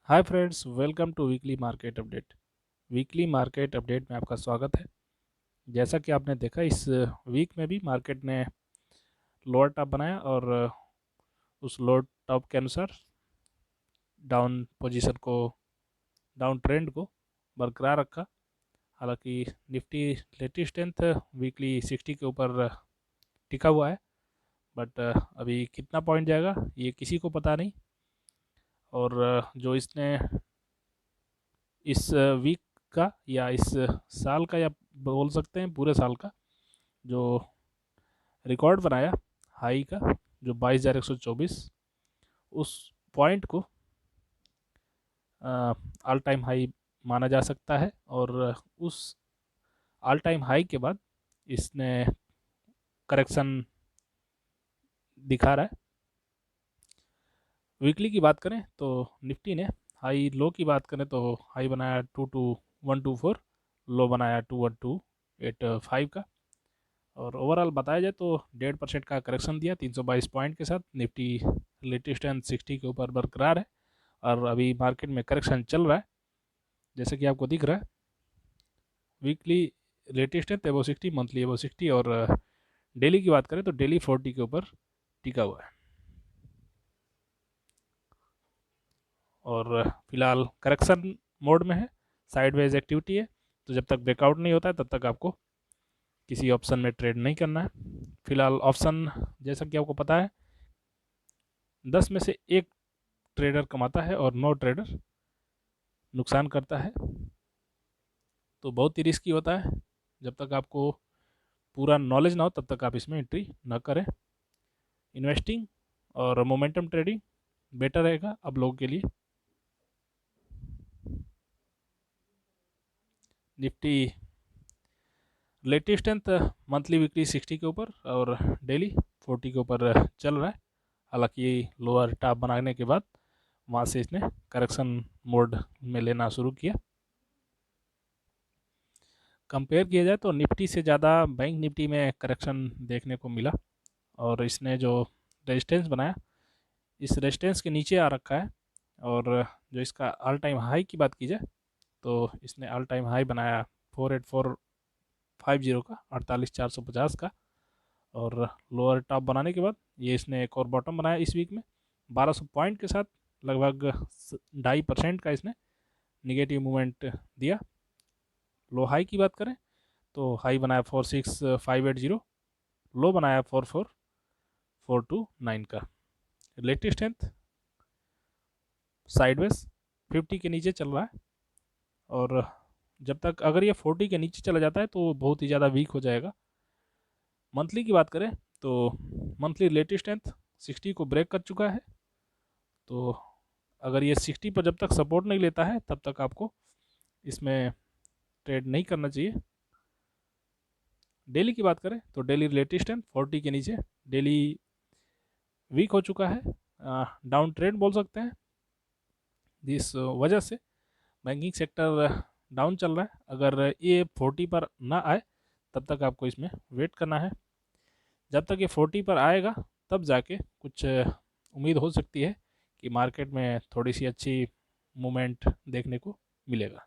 Hi friends, welcome to weekly market update. Weekly market update में आपका स्वागत है। जैसा कि आपने देखा, इस वीक में भी मार्केट ने लोअर टॉप बनाया और उस लोअर टॉप के अनुसार डाउन पोजीशन को, डाउन ट्रेंड को बरकरार रखा। हालांकि निफ्टी लेटेस्ट स्ट्रेंथ वीकली 60 के ऊपर टिका हुआ है, बट अभी कितना पॉइंट जाएगा ये किसी को पता नहीं। और जो इसने इस वीक का या इस साल का या बोल सकते हैं पूरे साल का जो रिकॉर्ड बनाया हाई का, जो 22,124, उस पॉइंट को ऑल टाइम हाई माना जा सकता है। और उस ऑल टाइम हाई के बाद इसने करेक्शन दिखा रहा है। वीकली की बात करें तो निफ्टी ने हाई लो की बात करें तो हाई बनाया 22,124, लो बनाया 22,285 का। और ओवरऑल बताया जाए तो 1.5% का करेक्शन दिया 322 पॉइंट के साथ। निफ्टी लेटेस्ट एंड 60 के ऊपर बरकरार है और अभी मार्केट में करेक्शन चल रहा है, जैसे कि आपको दिख रहा है। वीकली लेटेस्ट है एबो 60, मंथली एबो 60, और डेली की बात करें तो डेली 40 के ऊपर टिका हुआ है। और फिलहाल करेक्शन मोड में है, साइडवेज एक्टिविटी है, तो जब तक ब्रेकआउट नहीं होता है तब तक आपको किसी ऑप्शन में ट्रेड नहीं करना है। फिलहाल ऑप्शन, जैसा कि आपको पता है, 10 में से एक ट्रेडर कमाता है और 9 ट्रेडर नुकसान करता है। तो बहुत ही रिस्की होता है। जब तक आपको पूरा नॉलेज ना हो तब तक आप इसमें एंट्री न करें। इन्वेस्टिंग और मोमेंटम ट्रेडिंग बेटर रहेगा आप लोगों के लिए। Nifty latest tenth monthly weekly 60 के ऊपर और डेली 40 के ऊपर चल रहा है। हालांकि लोअर टॉप बनाने के बाद वहाँ से इसने करेक्शन मोड में लेना शुरू किया। कंपेयर किया जाए तो निफ्टी से ज़्यादा बैंक निफ्टी में करेक्शन देखने को मिला, और इसने जो रेजिस्टेंस बनाया इस रेजिस्टेंस के नीचे आ रखा है। और जो इसका ऑल टाइम हाई की बात की जाए तो इसने ऑल टाइम हाई बनाया 48,450 का, 48,450 का। और लोअर टॉप बनाने के बाद ये इसने एक और बॉटम बनाया इस वीक में 1200 पॉइंट के साथ। लगभग 2.5% का इसने निगेटिव मूवमेंट दिया। लो हाई की बात करें तो हाई बनाया 46,580, लो बनाया 44,429 का। लेटेस्ट स्ट्रेंथ साइडवेज 50 के नीचे चल रहा है, और जब तक अगर ये 40 के नीचे चला जाता है तो बहुत ही ज़्यादा वीक हो जाएगा। मंथली की बात करें तो मंथली लेटेस्ट स्ट्रेंथ 60 को ब्रेक कर चुका है। तो अगर ये 60 पर जब तक सपोर्ट नहीं लेता है तब तक आपको इसमें ट्रेड नहीं करना चाहिए। डेली की बात करें तो डेली लेटेस्ट स्ट्रेंथ 40 के नीचे, डेली वीक हो चुका है, डाउन ट्रेंड बोल सकते हैं। इस वजह से बैंकिंग सेक्टर डाउन चल रहा है। अगर ये 40 पर ना आए तब तक आपको इसमें वेट करना है। जब तक ये 40 पर आएगा तब जाके कुछ उम्मीद हो सकती है कि मार्केट में थोड़ी सी अच्छी मूवमेंट देखने को मिलेगा।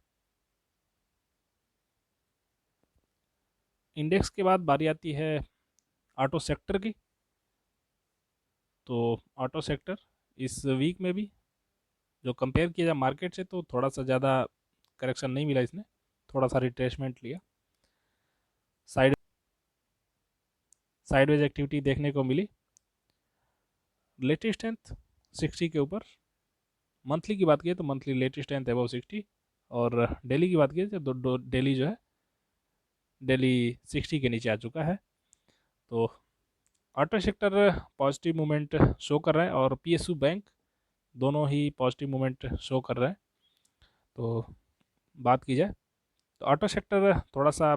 इंडेक्स के बाद बारी आती है ऑटो सेक्टर की। तो ऑटो सेक्टर इस वीक में भी जो कंपेयर किया जाए मार्केट से तो थोड़ा सा ज़्यादा करेक्शन नहीं मिला, इसने थोड़ा सा रिट्रेसमेंट लिया। साइड साइडवेज एक्टिविटी देखने को मिली। लेटेस्ट स्ट्रेंथ 60 के ऊपर। मंथली की बात की तो मंथली लेटेस्ट स्ट्रेंथ अबव 60, और डेली की बात की तो डेली जो है डेली 60 के नीचे आ चुका है। तो auto sector positive movement show कर रहा है, और पीएसयू बैंक दोनों ही पॉजिटिव मूवमेंट शो कर रहे हैं। तो बात की जाए तो ऑटो सेक्टर थोड़ा सा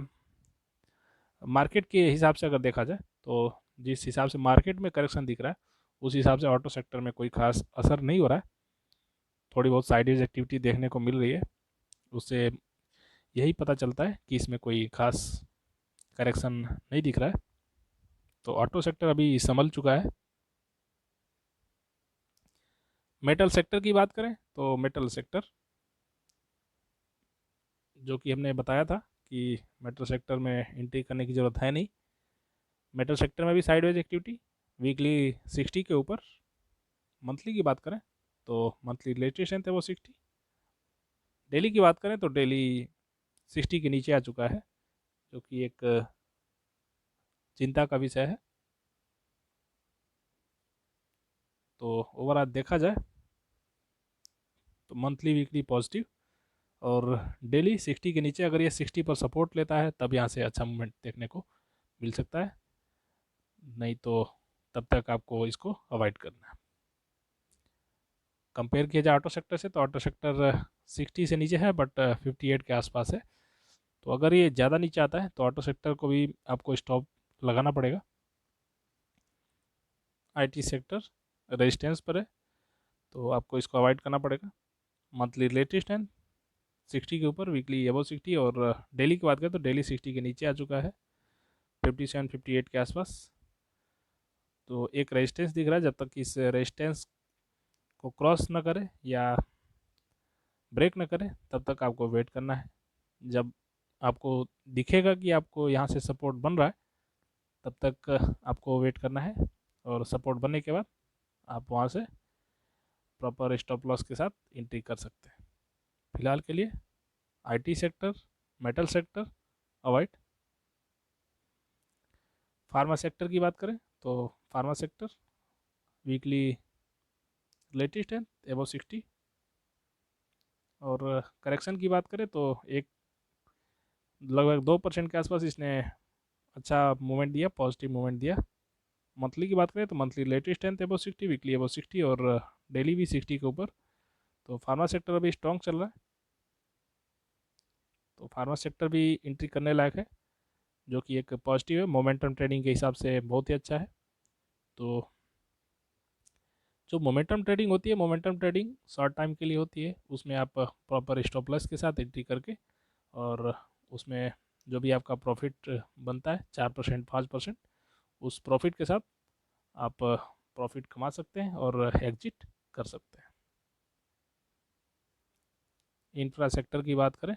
मार्केट के हिसाब से अगर देखा जाए तो जिस हिसाब से मार्केट में करेक्शन दिख रहा है उस हिसाब से ऑटो सेक्टर में कोई खास असर नहीं हो रहा है। थोड़ी बहुत साइडेज एक्टिविटी देखने को मिल रही है, उससे यही पता चलता है कि इसमें कोई खास करेक्शन नहीं दिख रहा है। तो ऑटो सेक्टर अभी संभल चुका है। मेटल सेक्टर की बात करें तो मेटल सेक्टर, जो कि हमने बताया था कि मेटल सेक्टर में एंट्री करने की ज़रूरत है नहीं। मेटल सेक्टर में भी साइडवेज एक्टिविटी, वीकली 60 के ऊपर। मंथली की बात करें तो मंथली लेटेस्ट है वो 60। डेली की बात करें तो डेली 60 के नीचे आ चुका है, जो कि एक चिंता का विषय है। तो ओवरऑल देखा जाए तो मंथली वीकली पॉजिटिव, और डेली 60 के नीचे अगर ये 60 पर सपोर्ट लेता है तब यहाँ से अच्छा मूवमेंट देखने को मिल सकता है, नहीं तो तब तक आपको इसको अवॉइड करना है। कंपेयर किया जाए ऑटो सेक्टर से तो ऑटो सेक्टर 60 से नीचे है बट 58 के आसपास है। तो अगर ये ज़्यादा नीचे आता है तो ऑटो सेक्टर को भी आपको स्टॉप लगाना पड़ेगा। आईटी सेक्टर रेजिस्टेंस पर है तो आपको इसको अवॉइड करना पड़ेगा। मंथली लेटेस्ट है 60 के ऊपर, वीकली अबव 60, और डेली की बात करें तो डेली 60 के नीचे आ चुका है, 57 58 के आसपास। तो एक रेजिस्टेंस दिख रहा है, जब तक इस रेजिस्टेंस को क्रॉस ना करे या ब्रेक ना करे तब तक आपको वेट करना है। जब आपको दिखेगा कि आपको यहाँ से सपोर्ट बन रहा है तब तक आपको वेट करना है, और सपोर्ट बनने के बाद आप वहाँ से प्रॉपर स्टॉप लॉस के साथ एंट्री कर सकते हैं। फिलहाल के लिए IT sector, metal sector avoid. Pharma sector की बात करें तो फार्मा सेक्टर वीकली लेटेस्ट है एबव 60, और करेक्शन की बात करें तो एक लगभग 2% के आसपास इसने अच्छा मूवमेंट दिया, पॉजिटिव मूवमेंट दिया। मंथली की बात करें तो मंथली लेटेस्ट है एबव 60, वीकली एबव 60, और डेली भी 60 के ऊपर। तो फार्मा सेक्टर अभी स्ट्रॉन्ग चल रहा है, तो फार्मा सेक्टर भी एंट्री करने लायक है, जो कि एक पॉजिटिव है, मोमेंटम ट्रेडिंग के हिसाब से बहुत ही अच्छा है। तो जो मोमेंटम ट्रेडिंग होती है, मोमेंटम ट्रेडिंग शॉर्ट टाइम के लिए होती है, उसमें आप प्रॉपर स्टॉप लॉस के साथ एंट्री करके, और उसमें जो भी आपका प्रॉफिट बनता है 4% 5%, उस प्रॉफिट के साथ आप प्रॉफिट कमा सकते हैं और एग्जिट कर सकते हैं। इंफ्रा सेक्टर की बात करें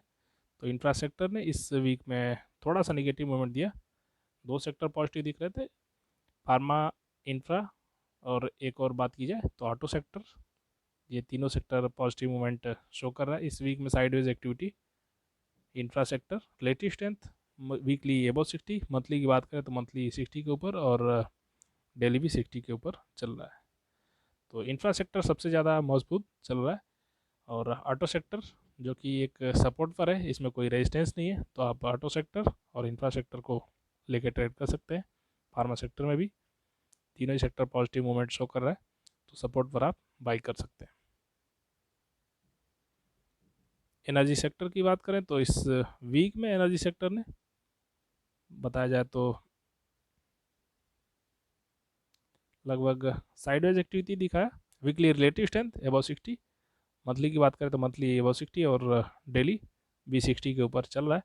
तो इंफ्रा सेक्टर ने इस वीक में थोड़ा सा निगेटिव मूवमेंट दिया। दो सेक्टर पॉजिटिव दिख रहे थे, फार्मा, इंफ्रा, और एक और बात की जाए तो ऑटो सेक्टर। ये तीनों सेक्टर पॉजिटिव मूवमेंट शो कर रहा है इस वीक में। Sideways activity, infra sector latest strength weekly above 60, monthly की बात करें तो मंथली 60 के ऊपर, और डेली भी 60 के ऊपर चल रहा है। तो इंफ्रा सेक्टर सबसे ज़्यादा मजबूत चल रहा है, और ऑटो सेक्टर जो कि एक सपोर्ट पर है, इसमें कोई रेजिस्टेंस नहीं है, तो आप ऑटो सेक्टर और इंफ्रा सेक्टर को लेकर ट्रेड कर सकते हैं। फार्मा सेक्टर में भी तीनों ही सेक्टर पॉजिटिव मूवमेंट शो कर रहा है, तो सपोर्ट पर आप बाई कर सकते हैं। एनर्जी सेक्टर की बात करें तो इस वीक में एनर्जी सेक्टर ने बताया जाए तो लगभग साइडवेज एक्टिविटी दिखाया। Weekly relative strength above 60, monthly की बात करें तो मंथली एबव 60, और डेली भी 60 के ऊपर चल रहा है।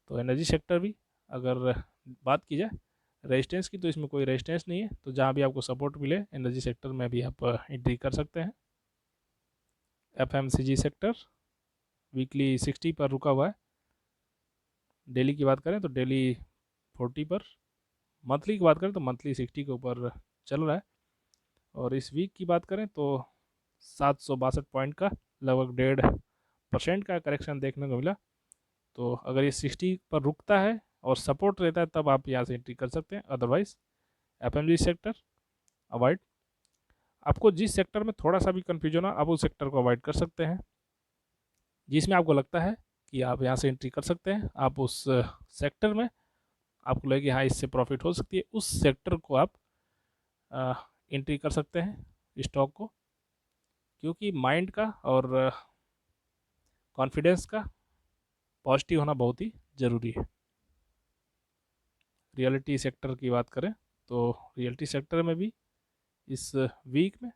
तो एनर्जी सेक्टर भी अगर बात की जाए रेजिस्टेंस की, तो इसमें कोई रेजिस्टेंस नहीं है, तो जहाँ भी आपको सपोर्ट मिले एनर्जी सेक्टर में भी आप एंट्री कर सकते हैं। एफएमसीजी सेक्टर वीकली 60 पर रुका हुआ है। डेली की बात करें तो डेली 40 पर, मंथली की बात करें तो मंथली 60 के ऊपर चल रहा है। और इस वीक की बात करें तो 762 पॉइंट का लगभग 1.5% का करेक्शन देखने को मिला। तो अगर ये 60 पर रुकता है और सपोर्ट रहता है तब आप यहाँ से एंट्री कर सकते हैं, अदरवाइज एफएमजी सेक्टर अवॉइड। आपको जिस सेक्टर में थोड़ा सा भी कन्फ्यूजन हो आप उस सेक्टर को अवॉइड कर सकते हैं। जिसमें आपको लगता है कि आप यहाँ से एंट्री कर सकते हैं, आप उस सेक्टर में आपको लगे कि हाँ इससे प्रॉफिट हो सकती है, उस सेक्टर को आप एंट्री कर सकते हैं स्टॉक को, क्योंकि माइंड का और कॉन्फिडेंस का पॉजिटिव होना बहुत ही ज़रूरी है। रियलिटी सेक्टर की बात करें तो रियलिटी सेक्टर में भी इस वीक में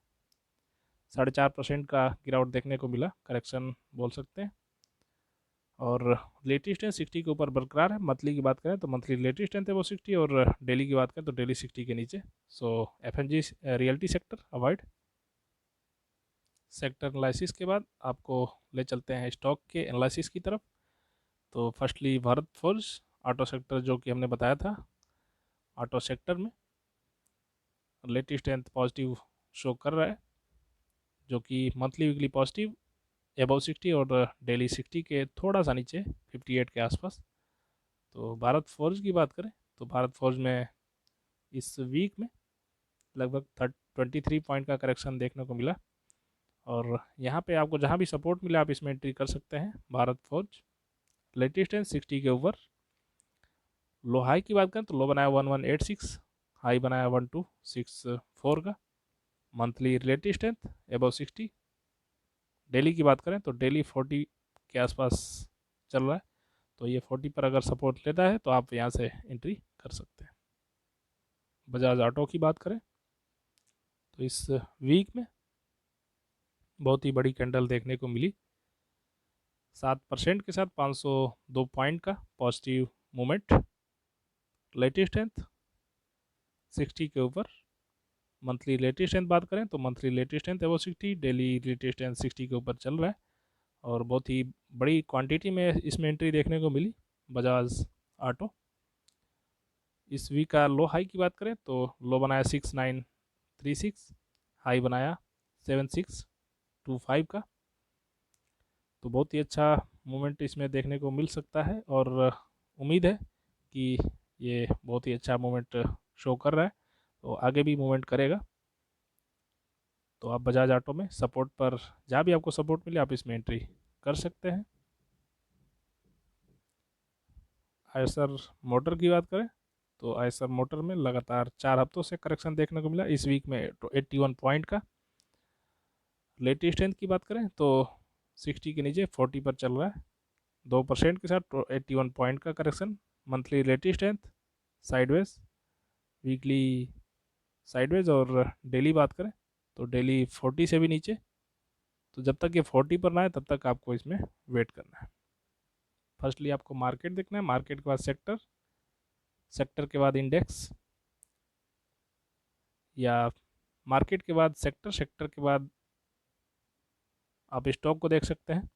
4.5% का गिरावट देखने को मिला, करेक्शन बोल सकते हैं। और लेटेस्ट है 60 के ऊपर बरकरार है। मंथली की बात करें तो मंथली लेटेस्ट है वो 60, और डेली की बात करें तो डेली 60 के नीचे। So FNG reality sector avoid. Sector analysis के बाद आपको ले चलते हैं स्टॉक के एनालिसिस की तरफ। तो firstly Bharat forge auto sector, जो कि हमने बताया था, ऑटो सेक्टर में लेटेस्ट स्ट्रेंथ पॉजिटिव शो कर रहा है, जो कि मंथली वीकली पॉजिटिव अबव 60 और डेली 60 के थोड़ा सा नीचे 58 के आसपास। तो भारत फोर्ज की बात करें तो भारत फोर्ज में इस वीक में लगभग 23 पॉइंट का करेक्शन देखने को मिला, और यहाँ पे आपको जहाँ भी सपोर्ट मिला आप इसमें एंट्री कर सकते हैं। भारत फोर्ज लेटेस्ट है 60 के ऊपर। लो हाई की बात करें तो लो बनाया 1186, हाई बनाया 1264 का। Monthly relative strength above 60। Daily की बात करें तो डेली 40 के आसपास चल रहा है, तो ये 40 पर अगर सपोर्ट लेता है तो आप यहाँ से एंट्री कर सकते हैं। बजाज ऑटो की बात करें तो इस वीक में बहुत ही बड़ी कैंडल देखने को मिली, 7% के साथ 502 पॉइंट का पॉजिटिव मूवमेंट। लेटेस्ट स्ट्रेंथ 60 के ऊपर। मंथली लेटेस्ट स्ट्रेंथ बात करें तो मंथली लेटेस्ट स्ट्रेंथ है वो 60, डेली लेटेस्ट स्ट्रेंथ 60 के ऊपर चल रहा है, और बहुत ही बड़ी क्वांटिटी में इसमें एंट्री देखने को मिली बजाज ऑटो। इस वीक का लो हाई की बात करें तो लो बनाया 6936, हाई बनाया 7625 का। तो बहुत ही अच्छा मूवमेंट इसमें देखने को मिल सकता है, और उम्मीद है कि ये बहुत ही अच्छा मूवमेंट शो कर रहा है, तो आगे भी मूवमेंट करेगा। तो आप बजाज ऑटो में सपोर्ट पर जहाँ भी आपको सपोर्ट मिले आप इसमें एंट्री कर सकते हैं। आयसर मोटर की बात करें तो आयसर मोटर में लगातार 4 हफ्तों से करेक्शन देखने को मिला, इस वीक में 81 पॉइंट का। लेटेस्ट स्ट्रेंथ की बात करें तो 60 के नीचे 40 पर चल रहा है, 2% के साथ 81 पॉइंट का correction. Monthly latest strength sideways, weekly sideways, और डेली बात करें तो डेली 40 से भी नीचे। तो जब तक ये 40 पर ना आए तब तक आपको इसमें वेट करना है। फर्स्टली आपको मार्केट देखना है, मार्केट के बाद सेक्टर, सेक्टर के बाद इंडेक्स, या मार्केट के बाद सेक्टर, सेक्टर के बाद आप स्टॉक को देख सकते हैं।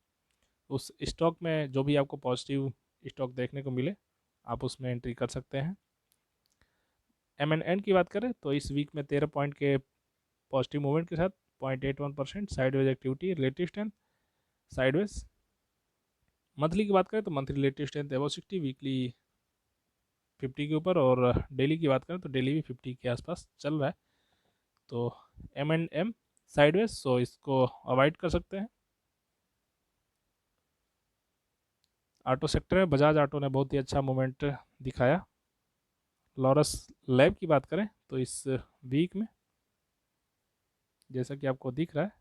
उस स्टॉक में जो भी आपको पॉजिटिव स्टॉक देखने को मिले आप उसमें एंट्री कर सकते हैं। M&N की बात करें तो इस वीक में 13 पॉइंट के पॉजिटिव मूवमेंट के साथ 0.81% sideways activity, latest strength sideways. Monthly की बात करें तो monthly latest strength above 60, weekly 50 के ऊपर, और डेली की बात करें तो डेली भी 50 के आसपास चल रहा है। तो M&M साइडवेज, सो इसको अवॉइड कर सकते हैं। ऑटो सेक्टर में बजाज ऑटो ने बहुत ही अच्छा मूवमेंट दिखाया। लॉरस लैब की बात करें तो इस वीक में जैसा कि आपको दिख रहा है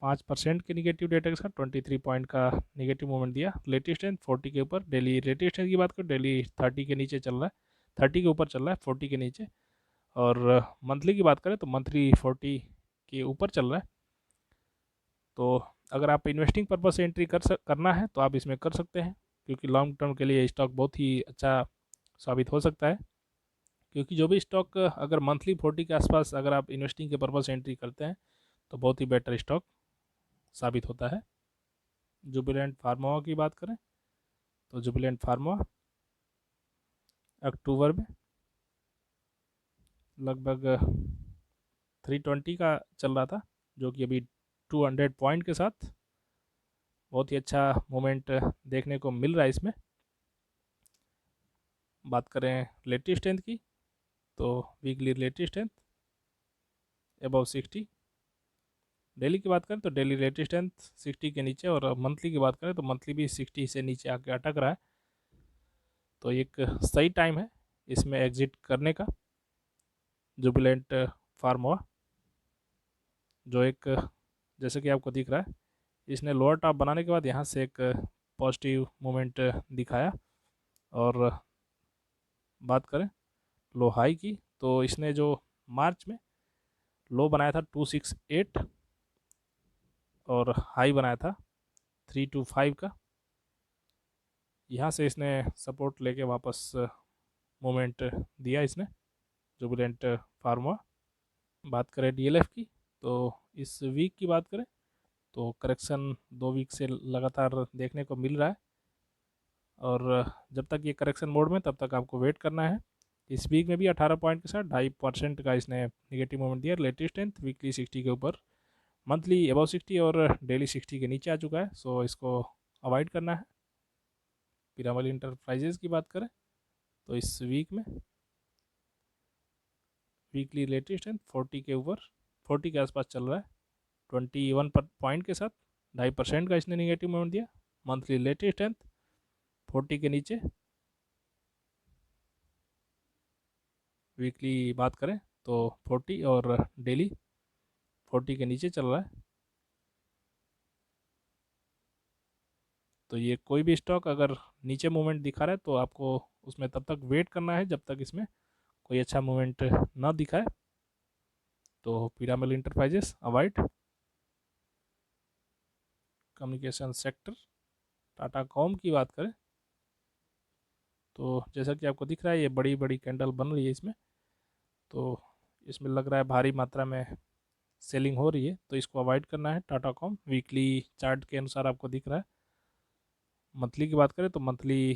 5% के निगेटिव डेटा के साथ 23 पॉइंट का निगेटिव मूवमेंट दिया। लेटेस्ट स्ट्रेंथ 40 के ऊपर। डेली लेटेस्ट स्ट्रेंथ की बात करें डेली 30 के नीचे चल रहा है, 30 के ऊपर चल रहा है, 40 के नीचे। और मंथली की बात करें तो मंथली 40 के ऊपर चल रहा है। तो अगर आप इन्वेस्टिंग पर्पज से एंट्री करना है तो आप इसमें कर सकते हैं, क्योंकि लॉन्ग टर्म के लिए स्टॉक बहुत ही अच्छा साबित हो सकता है। क्योंकि जो भी स्टॉक अगर मंथली 40 के आसपास अगर आप इन्वेस्टिंग के पर्पज से एंट्री करते हैं तो बहुत ही बेटर स्टॉक साबित होता है। जुबिलेंट फार्मा की बात करें तो जुबिलेंट फार्मा अक्टूबर में लगभग 320 का चल रहा था, जो कि अभी 200 पॉइंट के साथ बहुत ही अच्छा मोमेंट देखने को मिल रहा है इसमें। बात करें लेटेस्ट स्ट्रेंथ की तो weekly latest strength above 60। Daily की बात करें तो डेली लेटेस्ट स्ट्रेंथ 60 के नीचे, और मंथली की बात करें तो मंथली भी 60 से नीचे आके अटक रहा है। तो एक सही टाइम है इसमें एग्जिट करने का। जुबिलेंट फार्मा जो एक जैसे कि आपको दिख रहा है इसने लोअर टॉप बनाने के बाद यहाँ से एक पॉजिटिव मोमेंट दिखाया। और बात करें लो हाई की तो इसने जो मार्च में लो बनाया था 268 और हाई बनाया था 325 का, यहाँ से इसने सपोर्ट लेके वापस मोमेंट दिया इसने जुबिलेंट फार्मा। बात करें डीएलएफ की, तो इस वीक की बात करें तो करेक्शन 2 वीक से लगातार देखने को मिल रहा है, और जब तक ये करेक्शन मोड में तब तक आपको वेट करना है। इस वीक में भी 18 पॉइंट के साथ 2.5% का इसने निगेटिव मोमेंट दिया। लेटेस्ट स्ट्रेंथ वीकली 60 के ऊपर, मंथली अबव 60 और डेली 60 के नीचे आ चुका है, सो इसको अवॉइड करना है। पीरामल इंटरप्राइजेज की बात करें तो इस वीक में वीकली लेटेस्ट स्ट्रेंथ 40 के ऊपर, 40 के आसपास चल रहा है, 21 पॉइंट के साथ 2.5% का इसने निगेटिव मोमेंट दिया। मंथली लेटेस्ट स्ट्रेंथ 40 के नीचे, वीकली बात करें तो 40 और डेली 40 के नीचे चल रहा है। तो ये कोई भी स्टॉक अगर नीचे मूवमेंट दिखा रहा है तो आपको उसमें तब तक वेट करना है जब तक इसमें कोई अच्छा मूवमेंट ना दिखाए। तो Piramal enterprises avoid. Communication sector Tata com की बात करें तो जैसा कि आपको दिख रहा है ये बड़ी बड़ी कैंडल बन रही है इसमें, तो इसमें लग रहा है भारी मात्रा में सेलिंग हो रही है, तो इसको अवॉइड करना है टाटा कॉम। वीकली चार्ट के अनुसार आपको दिख रहा है। मंथली की बात करें तो मंथली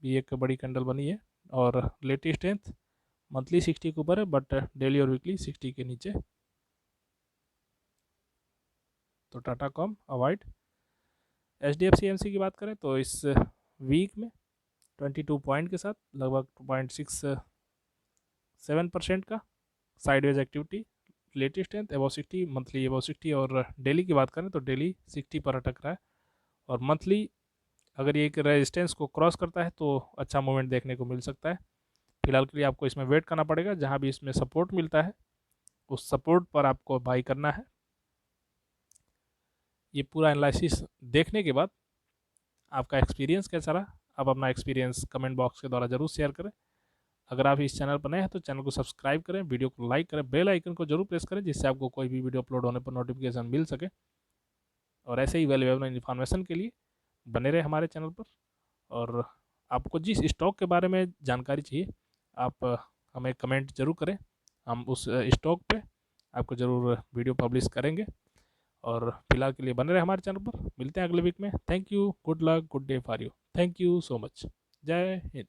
भी एक बड़ी कैंडल बनी है, और लेटेस्ट स्ट्रेंथ मंथली 60 के ऊपर है, बट डेली और वीकली 60 के नीचे। तो Tata com avoid. HDFC AMC की बात करें तो इस वीक में 22 पॉइंट के साथ लगभग 2.67% का sideways activity. Latest strength above 60, monthly above 60, और डेली की बात करें तो डेली 60 पर अटक रहा है, और मंथली अगर ये एक रेजिस्टेंस को क्रॉस करता है तो अच्छा मूवमेंट देखने को मिल सकता है। फिलहाल के लिए आपको इसमें वेट करना पड़ेगा, जहाँ भी इसमें सपोर्ट मिलता है उस सपोर्ट पर आपको बाई करना है। ये पूरा एनालिसिस देखने के बाद आपका एक्सपीरियंस कैसा रहा, आप अपना एक्सपीरियंस कमेंट बॉक्स के द्वारा जरूर शेयर करें। अगर आप इस चैनल पर नए हैं तो चैनल को सब्सक्राइब करें, वीडियो को लाइक करें, बेल आइकन को जरूर प्रेस करें, जिससे आपको कोई भी वीडियो अपलोड होने पर नोटिफिकेशन मिल सके। और ऐसे ही वैल्यूएबल इन्फॉर्मेशन के लिए बने रहे हमारे चैनल पर। और आपको जिस स्टॉक के बारे में जानकारी चाहिए आप हमें कमेंट जरूर करें, हम उस स्टॉक पे आपको ज़रूर वीडियो पब्लिश करेंगे। और फिलहाल के लिए बने रहे हमारे चैनल पर। मिलते हैं अगले वीक में। Thank you, good luck, good day for you. Thank you so much. जय हिंद।